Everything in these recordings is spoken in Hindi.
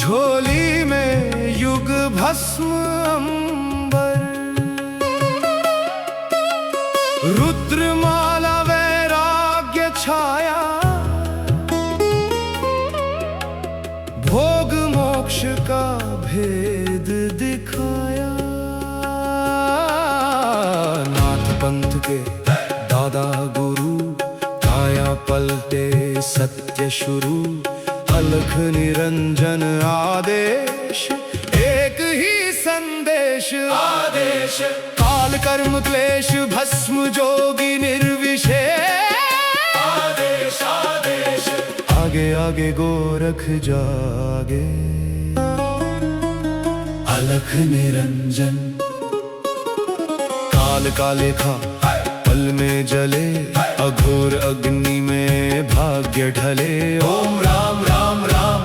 झोली में युग भस्म अंबर, रुद्रमाला वैराग्य छाया, भोग मोक्ष का भेद दिखाया। नाथ पंथ के दादा गुरु, काया पलटे सत्य शुरू, अलख निरंजन आदेश, एक ही संदेश आदेश। काल कर्म क्लेश भस्म जोगी निर्विशेष, आदेश आदेश। आगे आगे गोरख जागे, अलख निरंजन। काल का लेखा पल में जले, अघोर अग्नि में भाग्य ढले। ओम राम राम राम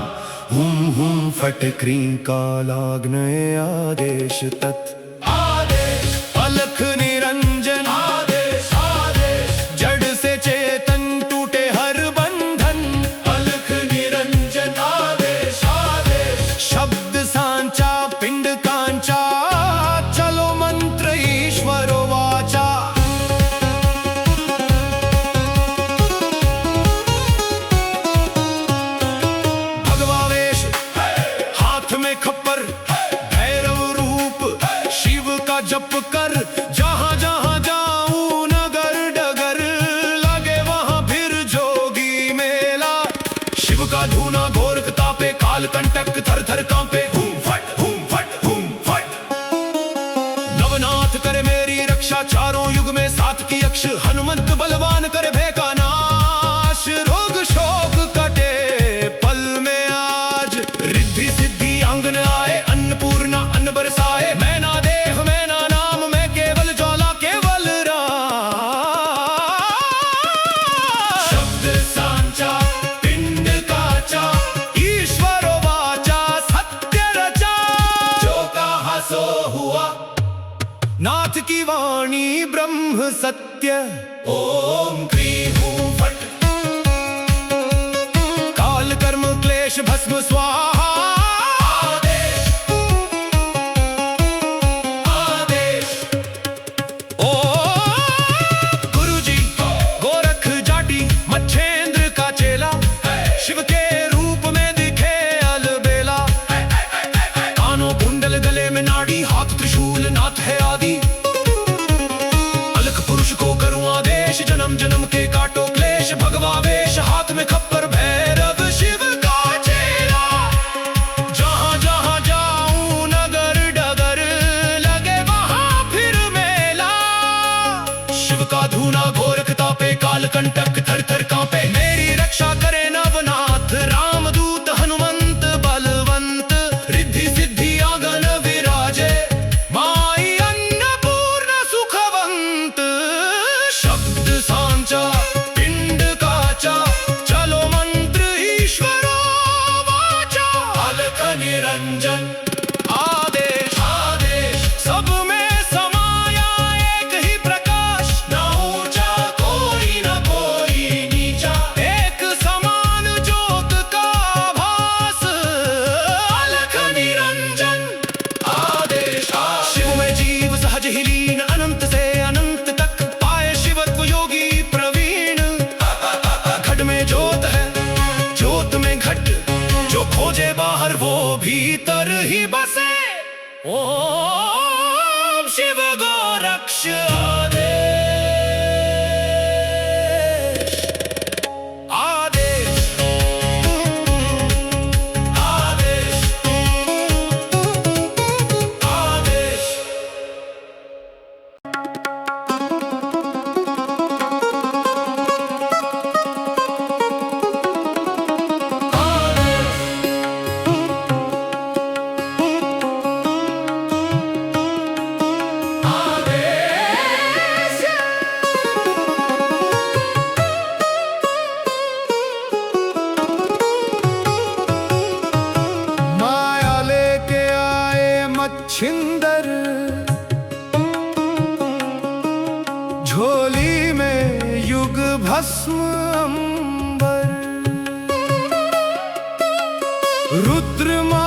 हुम फट क्रीं कालाग्नये आदेश तत् आदेश। अलख निरंजन आदेश आदेश। जड़ से चेतन टूटे हर बंधन, अलख निरंजन आदेश आदेश। शब्द सांचा पिंड कांचा, चलो मंत्र ईश्वरो वाचा। खप्पर भैरव रूप शिव का जप कर, जहां जहां जाऊं नगर डगर, लगे वहां फिर जोगी मेला। शिव का धूना गोरख तापे, काल कंटक थर थर कांपे। हुम फट हुम फट हुम फट। नवनाथ करे मेरी रक्षा, चारों युग में सात की यक्ष। हनुमंत बलवान करे भय का नाश, रोग शोक कटे पल में आज। रिद्धि सिद्धि आंगन आए, अन्नपूर्णा अन्न बरसाए। मैं ना देह मैं ना नाम, मैं केवल ज्वाला केवल राम। शब्द सांचा पिंड काचा, ईश्वरो वाचा सत्य रचा। जो कहा सो हुआ, नाथ की वाणी ब्रह्म सत्य। ओम क्रीं हूं फट। काल कर्म क्लेश भस्म स्वाहा, शिव के रूप में दिखे अलबेला। कानों कुंडल गले में नाड़ी, हाथ त्रिशूल नाथ है आदि। अलख पुरुष को करूं आदेश, जन्म जन्म के काटो क्लेश। भगवा वेश हाथ में खप्पर, भैरव शिव का चेला। जहां जहां जाऊं नगर डगर, लगे वहां फिर मेला। शिव का धूना गोरख तापे, काल कंटक थर थर कांपे। मेरी रक्षा करे नवनाथ रामदूत, हनुमंत बलवंत। रिद्धि सिद्धि आंगन विराजे, माई अन्नपूर्ण सुखवंत। शब्द सांचा पिंड काचा, चलो मंत्र ईश्वरो वाचा। अलख निरंजन आदेश आदेश। सब में समाया एक ही प्रकाश, न ऊंचा कोई न कोई नीचा। एक समान ज्योत का भास, अलख निरंजन आदेश आदेश। शिव में जीव सहज ही लीन, अनंत से अनंत तक पाए शिवत्व योगी प्रवीण। घट में ज्योत है ज्योत में घट, जो खोजे बाहर वो भीतर ही बसे। ओम शिव गोरक्ष आदेश आदेश आदेश आदेश। छिंदर झोली में युग भस्म अंबर रुद्रमा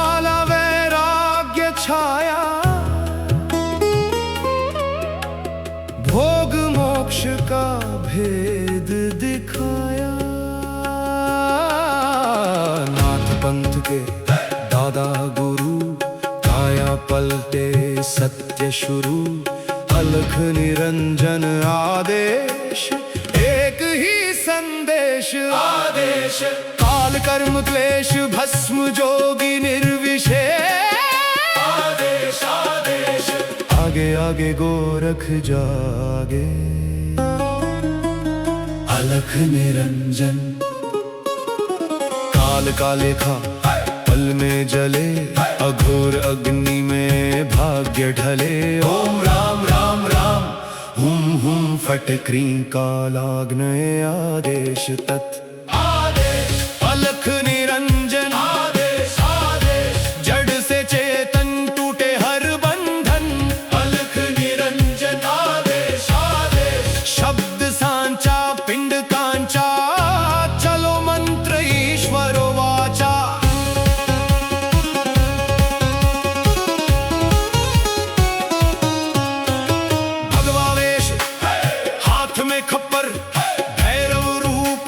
पंथ के दादा गुरु, काया पलटे सत्य शुरू। अलख निरंजन आदेश, एक ही संदेश आदेश। काल कर्म क्लेश भस्म जोगी निर्विशेष आदेश आदेश। आगे आगे गोरख जागे, अलख निरंजन। काल का लेखा पल में जले, अघोर अग्नि में भाग्य ढले। ओम राम राम राम हुम फट क्रीं कालाग्नये आदेश तत् आदेश। अलख निरंजन आदेश आदेश। जड़ से चेतन टूटे हर बंधन, अलख निरंजन आदेश आदेश। शब्द सांचा पिंड कांचा, चलो मंत्र ईश्वरो वाचा। भगवावेश हाथ में खप्पर, भैरव रूप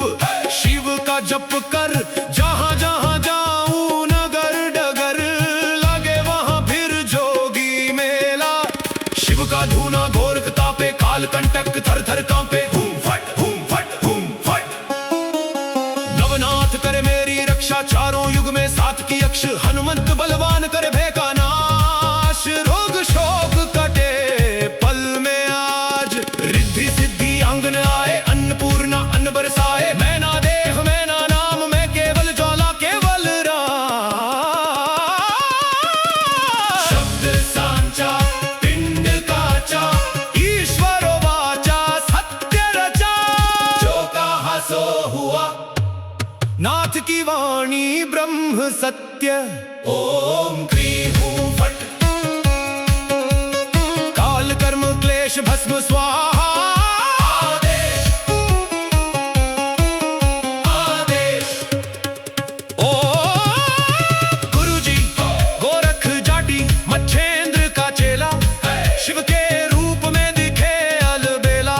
शिव का जप कर। जहाँ जहाँ जाऊं नगर डगर, लगे वहाँ फिर जोगी मेला। शिव का धूना गोरख तापे, काल कंटक थर थर कांपे। हुम फट हुम फट हुम फट। नवनाथ करे मेरी रक्षा, चारों युग में सात की अक्ष। हनुमंत बलवान करे भय का नाश, रोग शोक कटे पल में आज। रिद्धि सिद्धि आंगन आए, अन्नपूर्णा अन्न बरसाए। मैं ना देह मैं ना नाम, मैं केवल ज्वाला केवल राम। शब्द सांचा पिंड काचा, ईश्वर वाचा सत्य रचा। जो कहा सो हुआ, नाथ की वाणी ब्रह्म सत्य। ओम क्रीं हूं फट। काल कर्म क्लेश भस्म स्वाहा आदेश आदेश। ओ गुरुजी गोरख जाटी, मच्छेंद्र का चेला। शिव के रूप में दिखे अलबेला।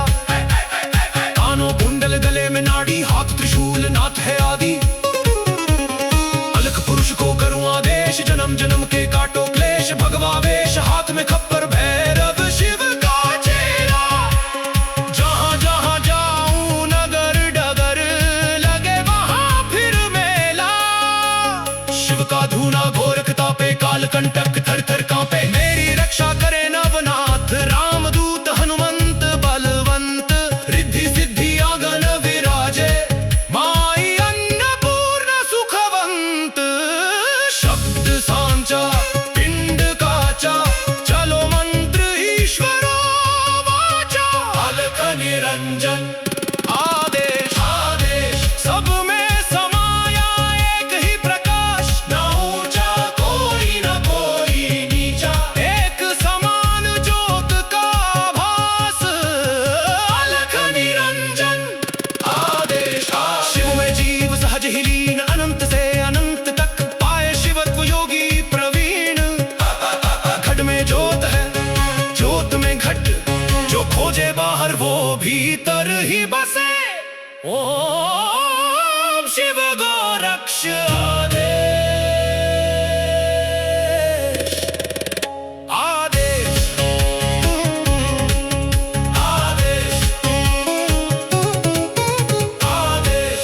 कानों कुंडल गले में नाड़ी, हाथ त्रिशूल नाथ है आदि। अलख पुरुष को करूं आदेश, जन्म जन्म के काटो क्लेश। भगवावेश हाथ में खप्पर, भैरव शिव का चेला। जहाँ जहाँ जाऊं नगर डगर, लगे वहाँ फिर मेला। शिव का धूना गोरख तापे, काल कंटक थर थर कांपे। मेरी रक्षा करे नवनाथ, रामदूत हनुमंत बलवंत। रिद्धि सिद्धि आंगन विराजे, माई अन्नपूर्णा सुखवंत। शब्द सांचा पिंड काचा, चलो मंत्र ईश्वरो वाचा। अलख निरंजन आदेश आदेश। सब में समाया एक ही प्रकाश, न ऊंचा कोई न कोई नीचा। एक समान ज्योत का भास, अलख निरंजन आदेश आदेश। शिव में जीव सहज ही लीन, अनंत से अनंत तक पाए शिवत्व योगी प्रवीण। घट में ज्योत है ज्योत में घट, जो खोजे बाहर वो भीतर ही बसे। ओम शिव गोरक्ष आदेश आदेश आदेश आदेश।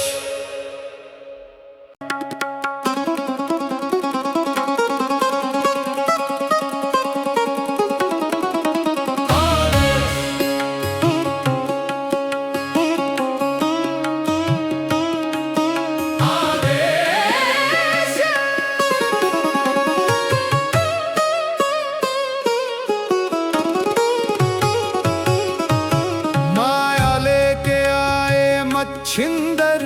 माया लेके आए मच्छिंदर,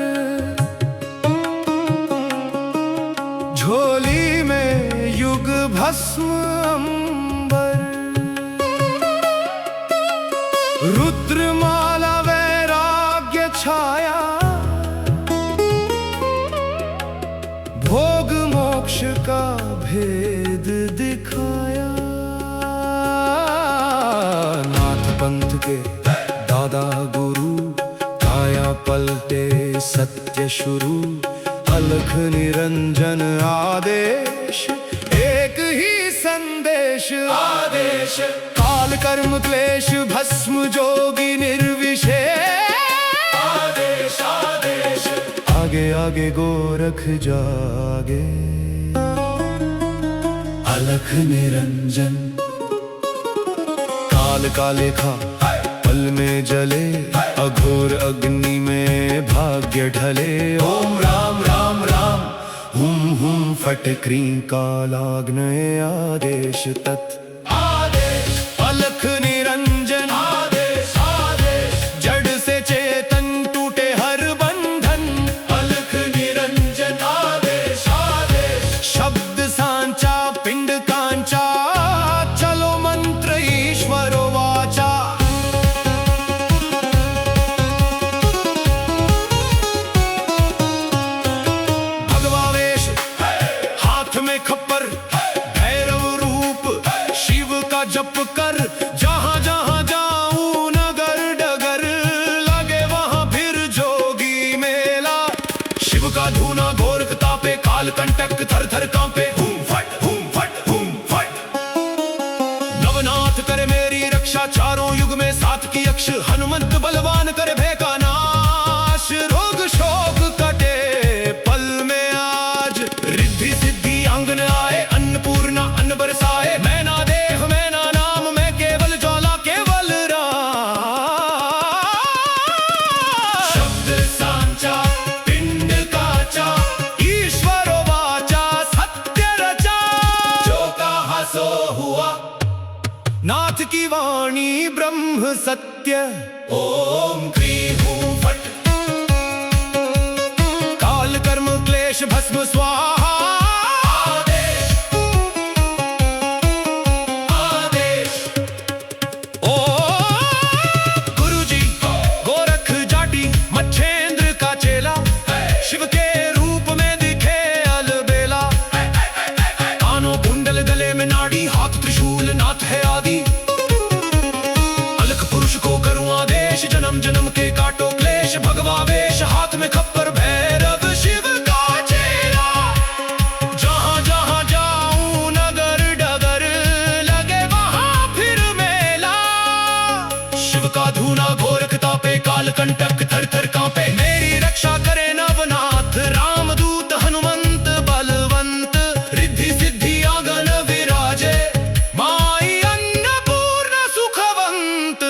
झोली में युग भस्म अंबर। रुद्रमाला वैराग्य छाया, भोग मोक्ष का भेद दिखाया। नाथ पंथ के दादा गुरु, काया पलटे सत्य शुरू। अलख निरंजन आदेश, एक ही संदेश आदेश। काल कर्म क्लेश भस्म जोगी निर्विशेष आदेश आदेश। आगे आगे गोरख जागे, अलख निरंजन। काल का लेखा पल में जले, अघोर अग्नि में भाग्य ढले। ओम राम राम राम हुम फट क्रीं कालाग्नये आदेश तत् आदेश। अलख निरंजन आदेश आदेश। जड़ से चेतन टूटे हर बंधन, अलख निरंजन आदेश आदेश। शब्द सांचा पिंड कांचा, चलो मंत्र ईश्वरो वाचा। भगवावेश हाथ में खप्पर, भैरव रूप शिव का जप कर। जहाँ जहाँ जाऊं नगर डगर, लगे वहाँ फिर जोगी मेला। शिव का धूना गोरख तापे, काल कंटक थर थर कांपे। हुम फट हुम फट हुम फट। नवनाथ करे मेरी रक्षा, चारों युग में सात की यक्ष। हनुमंत बलवान करे भय का नाश, रोग शोक कटे पल में आज। रिद्धि सिद्धि आंगन आए, अन्नपूर्णा अन्न बरसाए। मैं ना देह मैं ना नाम, मैं केवल ज्वाला केवल राम। शब्द सांचा पिंड काचा, ईश्वर वाचा सत्य रचा। जो कहा सो हुआ, नाथ की वाणी ब्रह्म सत्य। ओम क्रीं हूं फट। काल कर्म क्लेश भस्म स्वाहा आदेश आदेश। ओ गुरुजी गोरख जाटी, मच्छेंद्र का चेला। शिव के रूप में दिखे अलबेला। कानों कुंडल गले में नाड़ी, हाथ त्रिशूल नाथ है आदि। अलख पुरुष को करूं आदेश, जन्म जन्म के काटो क्लेश। भगवावेश हाथ में खप्पर, भैरव शिव का चेला। जहाँ जहाँ जाऊं नगर डगर, लगे वहाँ फिर मेला। शिव का धूना गोरख तापे, काल कंटक थर थर कांपे। मेरी रक्षा करे नवनाथ, रामदूत हनुमंत बलवंत। रिद्धि सिद्धि आंगन विराजे, माई अन्नपूर्ण सुखवंत।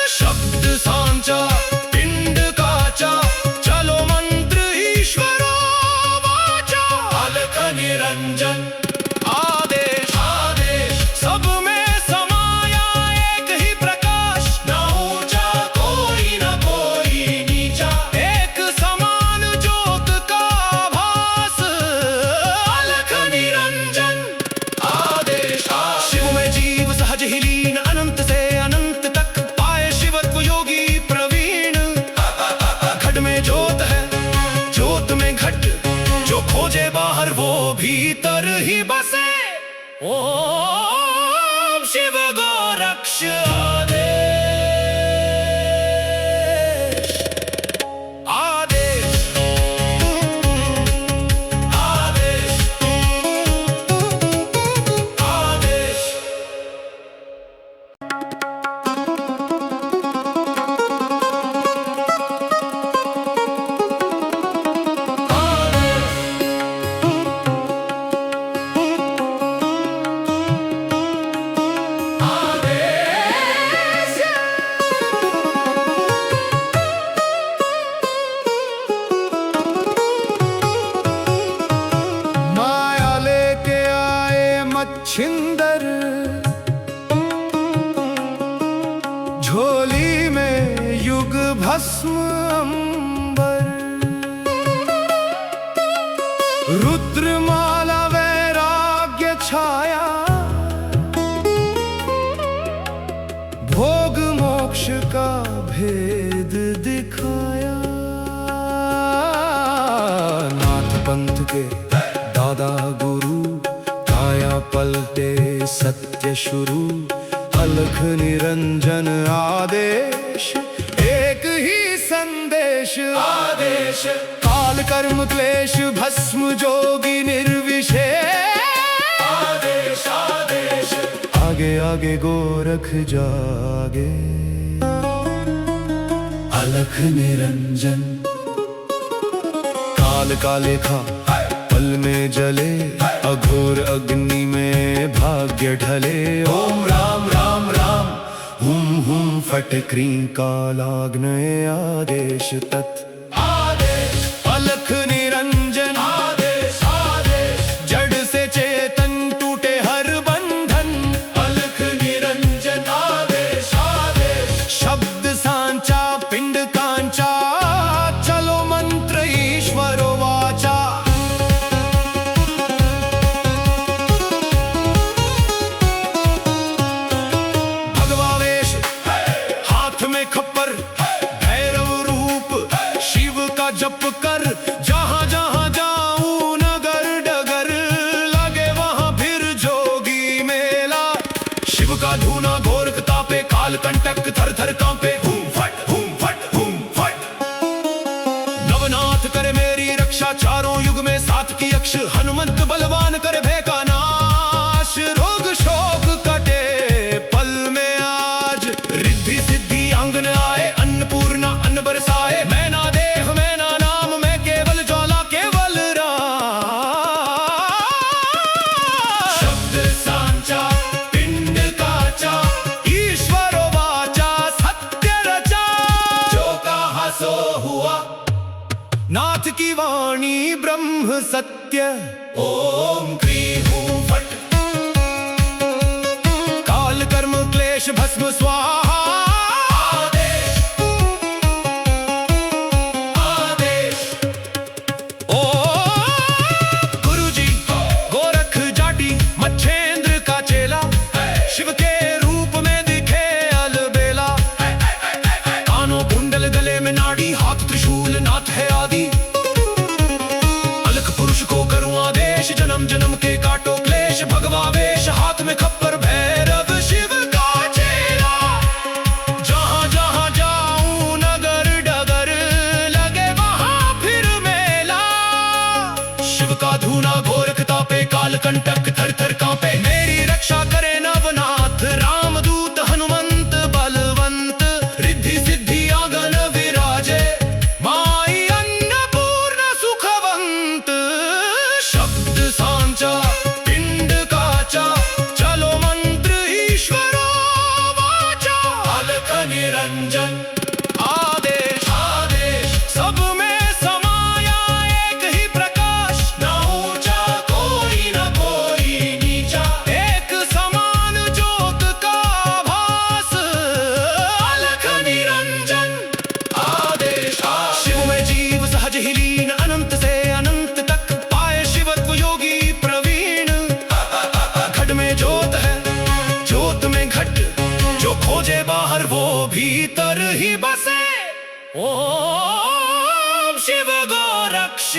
शब्द सांचा पिंड काचा, चलो मंत्र ईश्वरो वाचा। अलख निरंजन आदेश आदेश। सब में समाया एक ही प्रकाश, न ऊंचा कोई न कोई नीचा। एक समान ज्योत का भास, अलख निरंजन आदेश आदेश। शिव में जीव सहज ही लीन, अनंत से अनंत तक पाए शिवत्व योगी प्रवीण। घट में ज्योत है ज्योत में घट, जो खोजे बाहर वो भीतर ही बसे। ओम शिव गोरक्ष आदेश आदेश आदेश आदेश। माया लेके आए मच्छिंदर, झोली में युग भस्म अंबर। रुद्रमाला वैराग्य छाया, भोग मोक्ष का भेद दिखाया। नाथ पंथ के दादा गुरु, काया पलटे सत्य शुरू। अलख निरंजन आदेश, एक ही संदेश आदेश। काल काल कर्म क्लेश भस्म जोगी निर्विशेष। आदेश आदेश आगे आगे गोरख जागे, अलख निरंजन काल काले खा पल में जले, अघोर अग्नि में भाग्य ढले। ओम राम राम राम हुम फट क्रीं कालाग्नये आदेश तत्। आदेश अलख निरंजन आदेश आदेश, जड़ से चेतन टूटे हर बंधन। अलख निरंजन आदेश आदेश, शब्द सांचा पिंड कांचा, चलो मंत्र ईश्वरो वाचा। भगवावेश हाथ में खप्पर, भैरव रूप शिव का जप कर। जहां जहां जाऊं नगर डगर, लगे वहां फिर जोगी मेला। शिव का धूना गोरख तापे, काल कंटक थर थर कांपे। हुम फट हुम फट हुम फट। नवनाथ करे मेरी रक्षा, चारों युग में सात की अक्ष। हनुमंत बलवान करे भय का नाश, रोग शोक कटे पल में आज। रिद्धि सिद्धि आंगन आए, अन्नपूर्णा अन्न बरसाए। मैं ना देह मैं ना नाम, मैं केवल ज्वाला केवल राम। शब्द सांचा पिंड काचा, ईश्वरो वाचा सत्य रचा। जो कहा सो हुआ, नाथ की वाणी ब्रह्म सत्य। ओम क्रीं हूं फट, काल कर्म क्लेश भस्म स्वाहा। आदेश आदेश ओम गुरुजी गोरख जाटी, मच्छेंद्र का चेला। शिव के रूप में दिखे अलबेला। कानों कुंडल गले में नाड़ी, हाथ त्रिशूल नाथ है आदि। अलख पुरुष को करूं आदेश, जन्म जन्म के काटो क्लेश। भगवावेश हाथ में खप्पर, भैरव शिव का चेला। जहां जहां जाऊं नगर डगर, लगे वहां फिर मेला। शिव का धूना गोरख तापे, काल कंटक थर थर कांपे। मेरी रक्षा करे नवनाथ, रामदूत हनुमंत बलवंत। रिद्धि सिद्धि आंगन विराजे, माई अन्नपूर्ण सुखवंत। शब्द सांचा पिंड काचा, चलो मंत्र ईश्वरो वाचा। अलख निरंजन आदेश आदेश, सब में समाया एक ही प्रकाश। न ऊंचा कोई न कोई नीचा, एक समान ज्योत का भास। अलख निरंजन आदेश आदेश, शिव में जीव सहज ही लीन। अनंत से अनंत तक पाए शिवत्व योगी प्रवीण। घट में ज्योत है ज्योत में घट, जो खोजे बाहर वो भीतर ही बसे। ओम शिव गोरक्ष